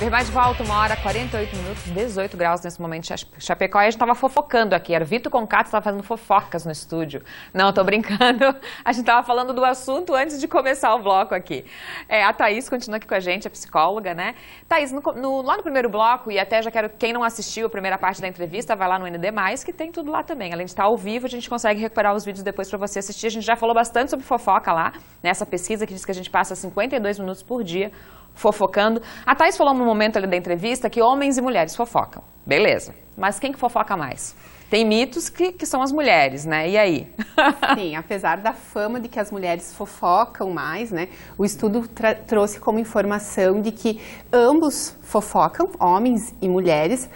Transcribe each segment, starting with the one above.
Verbais de volta, 1h48, 18 graus nesse momento em Chapecó. E a gente estava fofocando aqui. Era o Vitor Concato, estava fazendo fofocas no estúdio. Não, tô brincando. A gente estava falando do assunto antes de começar o bloco aqui. A Thaís continua aqui com a gente, a psicóloga, né? Thaís, lá no primeiro bloco, e até já quero, quem não assistiu a primeira parte da entrevista, vai lá no ND+, que tem tudo lá também. Além de estar ao vivo, a gente consegue recuperar os vídeos depois para você assistir. A gente já falou bastante sobre fofoca lá, nessa pesquisa que diz que a gente passa 52 minutos por dia fofocando. A Thaís falou no momento ali da entrevista que homens e mulheres fofocam. Beleza. Mas quem que fofoca mais? Tem mitos que são as mulheres, né? E aí? Sim, apesar da fama de que as mulheres fofocam mais, né? O estudo trouxe como informação de que ambos fofocam, homens e mulheres.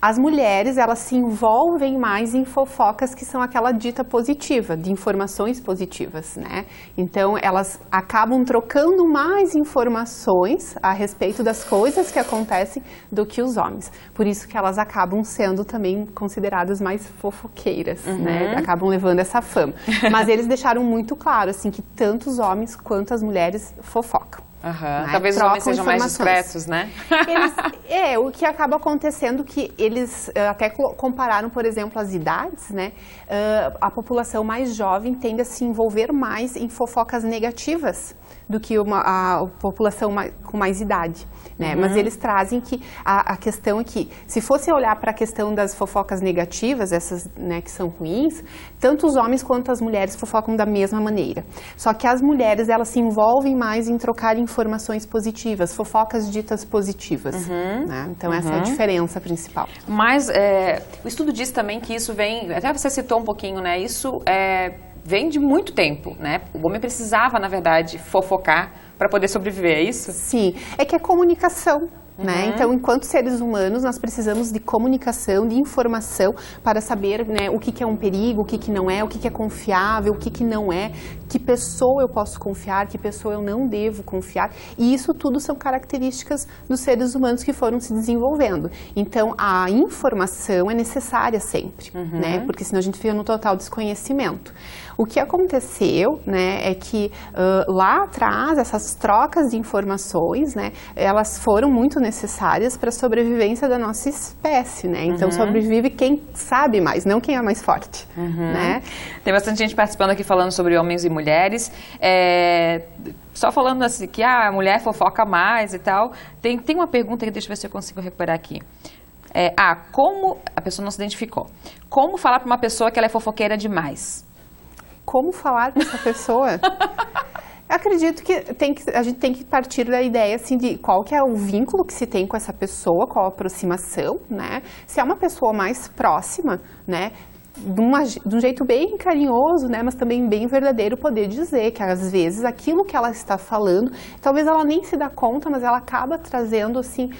As mulheres, elas se envolvem mais em fofocas que são aquela dita positiva, de informações positivas, né? Então, elas acabam trocando mais informações a respeito das coisas que acontecem do que os homens. Por isso que elas acabam sendo também consideradas mais fofoqueiras, né? Acabam levando essa fama. Mas eles deixaram muito claro, assim, que tanto os homens quanto as mulheres fofocam. Né? Talvez os homens sejam mais discretos, né? O que acaba acontecendo que eles até compararam, por exemplo, as idades, né? A população mais jovem tende a se envolver mais em fofocas negativas do que a população com mais idade, né? Mas eles trazem que a questão é que, se fosse olhar para a questão das fofocas negativas, essas, né, que são ruins, tanto os homens quanto as mulheres fofocam da mesma maneira. Só que as mulheres, elas se envolvem mais em trocar informações positivas, fofocas ditas positivas, né? Então essa é a diferença principal. Mas o estudo diz também que isso vem, até você citou um pouquinho, né? Isso vem de muito tempo, né? O homem precisava, na verdade, fofocar para poder sobreviver, é isso? Sim, é que é comunicação. Né? Então, enquanto seres humanos, nós precisamos de comunicação, de informação para saber, né, o que é um perigo, o que não é, o que é confiável, o que não é, que pessoa eu posso confiar, que pessoa eu não devo confiar. E isso tudo são características dos seres humanos que foram se desenvolvendo. Então, a informação é necessária sempre, né? Porque senão a gente fica no total desconhecimento. O que aconteceu, né, é que lá atrás, essas trocas de informações, né, elas foram muito necessárias para a sobrevivência da nossa espécie, né? Então sobrevive quem sabe mais, não quem é mais forte, né? Tem bastante gente participando aqui falando sobre homens e mulheres. Só falando assim que a mulher fofoca mais e tal. Tem uma pergunta que deixa eu ver se eu consigo recuperar aqui. Como a pessoa não se identificou? Como falar para uma pessoa que ela é fofoqueira demais? Como falar para essa pessoa? Eu acredito que a gente tem que partir da ideia, assim, de qual que é o vínculo que se tem com essa pessoa, qual a aproximação, né? Se é uma pessoa mais próxima, né? De um jeito bem carinhoso, né, mas também bem verdadeiro, poder dizer que às vezes aquilo que ela está falando, talvez ela nem se dá conta, mas ela acaba trazendo assim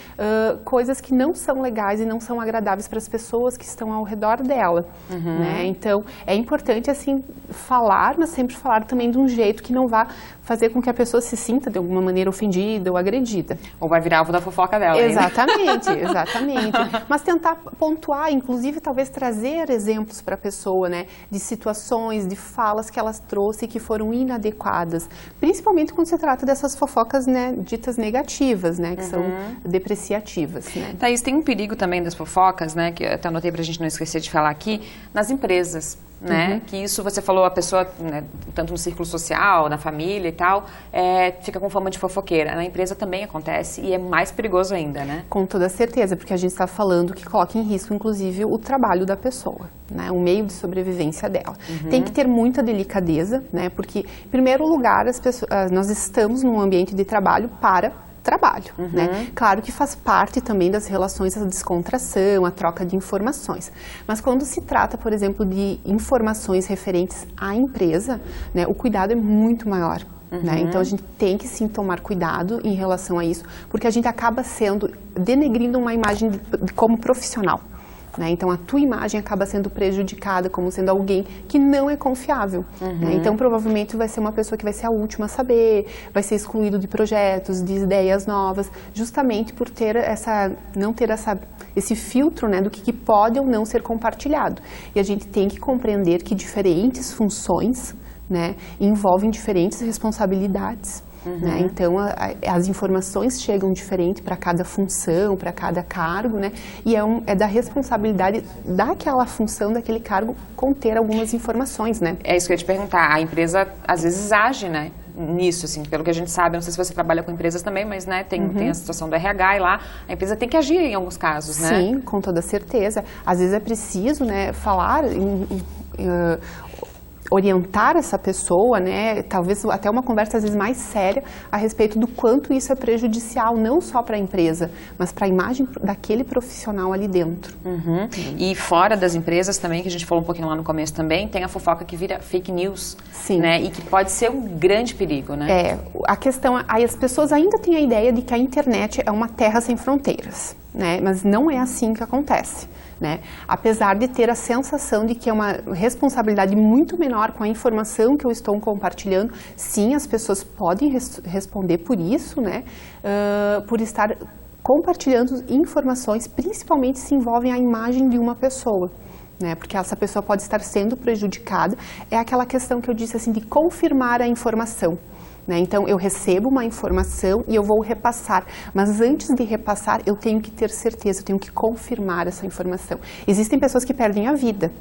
coisas que não são legais e não são agradáveis para as pessoas que estão ao redor dela, né? Então é importante assim falar, mas sempre falar também de um jeito que não vá fazer com que a pessoa se sinta de alguma maneira ofendida ou agredida. Ou vai virar alvo da fofoca dela. Exatamente, exatamente. Mas tentar pontuar, inclusive talvez trazer exemplos para a pessoa, né, de situações, de falas que elas trouxe que foram inadequadas, principalmente quando se trata dessas fofocas, né, ditas negativas, né, que são depreciativas, né. Thaís, tem um perigo também das fofocas, né, que eu até anotei para a gente não esquecer de falar aqui, nas empresas, né, que isso você falou, a pessoa, né, tanto no círculo social, na família e tal, fica com fama de fofoqueira. Na empresa também acontece e é mais perigoso ainda, né? Com toda certeza, porque a gente está falando que coloca em risco, inclusive, o trabalho da pessoa, né, o meio de sobrevivência dela. Tem que ter muita delicadeza, né, porque, em primeiro lugar, nós estamos num ambiente de trabalho para trabalho, né? Claro que faz parte também das relações a descontração, a troca de informações. Mas quando se trata, por exemplo, de informações referentes à empresa, né, o cuidado é muito maior. Né? Então a gente tem que sim tomar cuidado em relação a isso, porque a gente acaba denegrindo uma imagem como profissional. Né? Então a tua imagem acaba sendo prejudicada como sendo alguém que não é confiável. Né? Então provavelmente vai ser uma pessoa que vai ser a última a saber, vai ser excluído de projetos, de ideias novas, justamente por não ter esse filtro, né, do que pode ou não ser compartilhado. E a gente tem que compreender que diferentes funções, né, envolvem diferentes responsabilidades. né? Então, as informações chegam diferente para cada função, para cada cargo, né? E é da responsabilidade daquela função, daquele cargo, conter algumas informações, né? É isso que eu ia te perguntar. A empresa, às vezes, age, né? Nisso, assim, pelo que a gente sabe, não sei se você trabalha com empresas também, mas, né, tem a situação do RH e lá a empresa tem que agir em alguns casos, né? Sim, com toda certeza. Às vezes é preciso, né, falar, orientar essa pessoa, né, talvez até uma conversa às vezes mais séria a respeito do quanto isso é prejudicial, não só para a empresa, mas para a imagem daquele profissional ali dentro. E fora das empresas também, que a gente falou um pouquinho lá no começo também, tem a fofoca que vira fake news, Sim. né, e que pode ser um grande perigo, né? A questão, aí as pessoas ainda têm a ideia de que a internet é uma terra sem fronteiras, né, mas não é assim que acontece. Né? Apesar de ter a sensação de que é uma responsabilidade muito menor com a informação que eu estou compartilhando, sim, as pessoas podem responder por isso, né? Por estar compartilhando informações, principalmente se envolvem a imagem de uma pessoa. Né? Porque essa pessoa pode estar sendo prejudicada. É aquela questão que eu disse assim, de confirmar a informação. Né? Então, eu recebo uma informação e eu vou repassar, mas antes de repassar, eu tenho que ter certeza, eu tenho que confirmar essa informação. Existem pessoas que perdem a vida,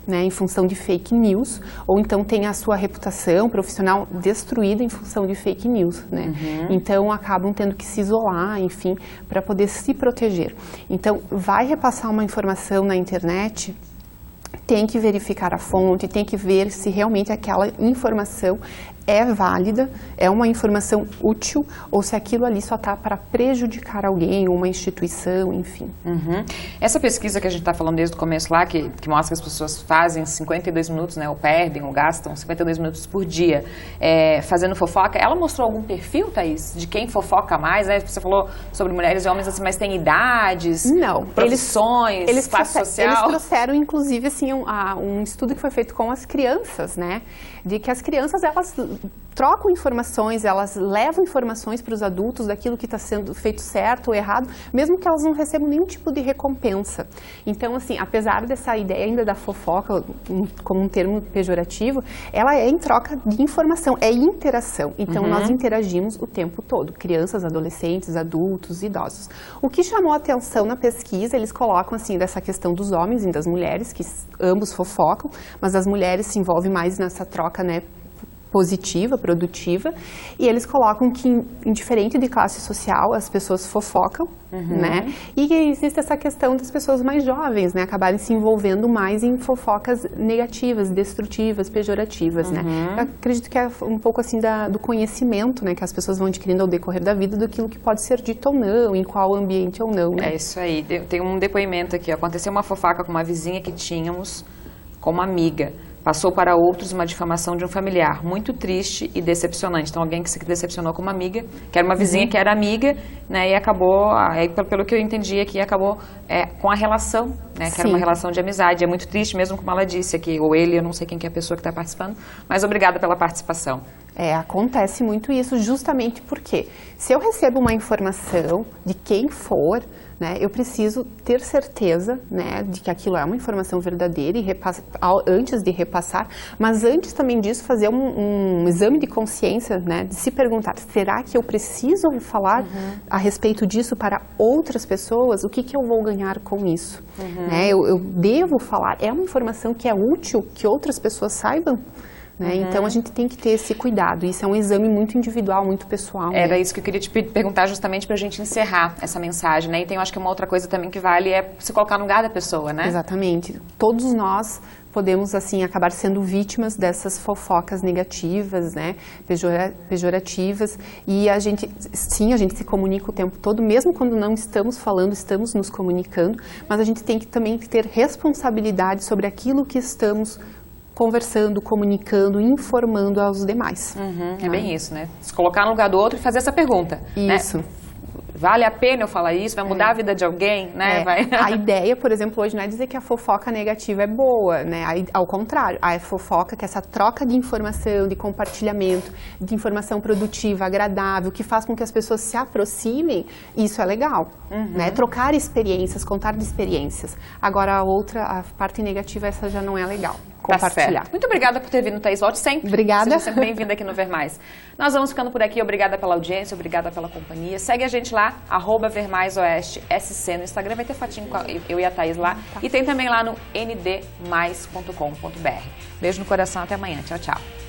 né, em função de fake news, ou então tem a sua reputação profissional destruída em função de fake news, né? Então, acabam tendo que se isolar, enfim, para poder se proteger. Então, vai repassar uma informação na internet, tem que verificar a fonte, tem que ver se realmente aquela informação é válida, é uma informação útil, ou se aquilo ali só está para prejudicar alguém, uma instituição, enfim. Essa pesquisa que a gente está falando desde o começo lá, que mostra que as pessoas fazem 52 minutos, né, ou perdem, ou gastam 52 minutos por dia fazendo fofoca, ela mostrou algum perfil, Thaís, de quem fofoca mais, né? Você falou sobre mulheres e homens, assim, mas tem idades, não, profissões, classe social? Eles trouxeram, inclusive, assim, um estudo que foi feito com as crianças, né? De que as crianças, elas trocam informações, elas levam informações para os adultos daquilo que está sendo feito certo ou errado, mesmo que elas não recebam nenhum tipo de recompensa. Então, assim, apesar dessa ideia ainda da fofoca, como um termo pejorativo, ela é em troca de informação, é interação. Então, nós interagimos o tempo todo, crianças, adolescentes, adultos, idosos. O que chamou a atenção na pesquisa, eles colocam, assim, dessa questão dos homens e das mulheres, que ambos fofocam, mas as mulheres se envolvem mais nessa troca, né, positiva, produtiva, e eles colocam que, indiferente de classe social, as pessoas fofocam, né? E existe essa questão das pessoas mais jovens, né? Acabarem se envolvendo mais em fofocas negativas, destrutivas, pejorativas, né? Eu acredito que é um pouco assim do conhecimento, né? Que as pessoas vão adquirindo ao decorrer da vida daquilo que pode ser dito ou não, em qual ambiente ou não, né? É isso aí. Tem um depoimento aqui. Aconteceu uma fofoca com uma vizinha que tínhamos como amiga. Passou para outros uma difamação de um familiar, muito triste e decepcionante. Então, alguém que se decepcionou com uma amiga, que era uma vizinha que era amiga, né, e acabou, pelo que eu entendi aqui, acabou com a relação, né, que era uma relação de amizade. É muito triste, mesmo como ela disse aqui, ou ele, eu não sei quem que é a pessoa que está participando, mas obrigada pela participação. Acontece muito isso justamente porque se eu recebo uma informação de quem for, né, eu preciso ter certeza, né, de que aquilo é uma informação verdadeira e antes de repassar, mas antes também disso fazer um exame de consciência, né, de se perguntar, será que eu preciso falar a respeito disso para outras pessoas? O que eu vou ganhar com isso? Né, eu devo falar? É uma informação que é útil que outras pessoas saibam? Né? Então, a gente tem que ter esse cuidado. Isso é um exame muito individual, muito pessoal. Era né? isso que eu queria te perguntar justamente para a gente encerrar essa mensagem. Né? E tem, eu acho que uma outra coisa também que vale é se colocar no lugar da pessoa, né? Exatamente. Todos nós podemos, assim, acabar sendo vítimas dessas fofocas negativas, né? Pejorativas. E a gente se comunica o tempo todo, mesmo quando não estamos falando, estamos nos comunicando, mas a gente tem que também ter responsabilidade sobre aquilo que estamos conversando, comunicando, informando aos demais. É bem isso, né? Se colocar no lugar do outro e fazer essa pergunta. Isso. Né? Vale a pena eu falar isso? Vai mudar a vida de alguém? Né? A ideia, por exemplo, hoje não é dizer que a fofoca negativa é boa, né? Ao contrário, a fofoca, que é essa troca de informação, de compartilhamento, de informação produtiva, agradável, que faz com que as pessoas se aproximem, isso é legal. Né? Trocar experiências, contar de experiências. Agora, a parte negativa, essa já não é legal. compartilhar. Tá. Muito obrigada por ter vindo, Thaís. Volte sempre. Obrigada. Seja sempre bem-vinda aqui no Ver Mais. Nós vamos ficando por aqui. Obrigada pela audiência, obrigada pela companhia. Segue a gente lá, @vermaisoeste.sc no Instagram. Vai ter fotinho com eu e a Thaís lá. E tem também lá no ndmais.com.br. Beijo no coração, até amanhã. Tchau, tchau.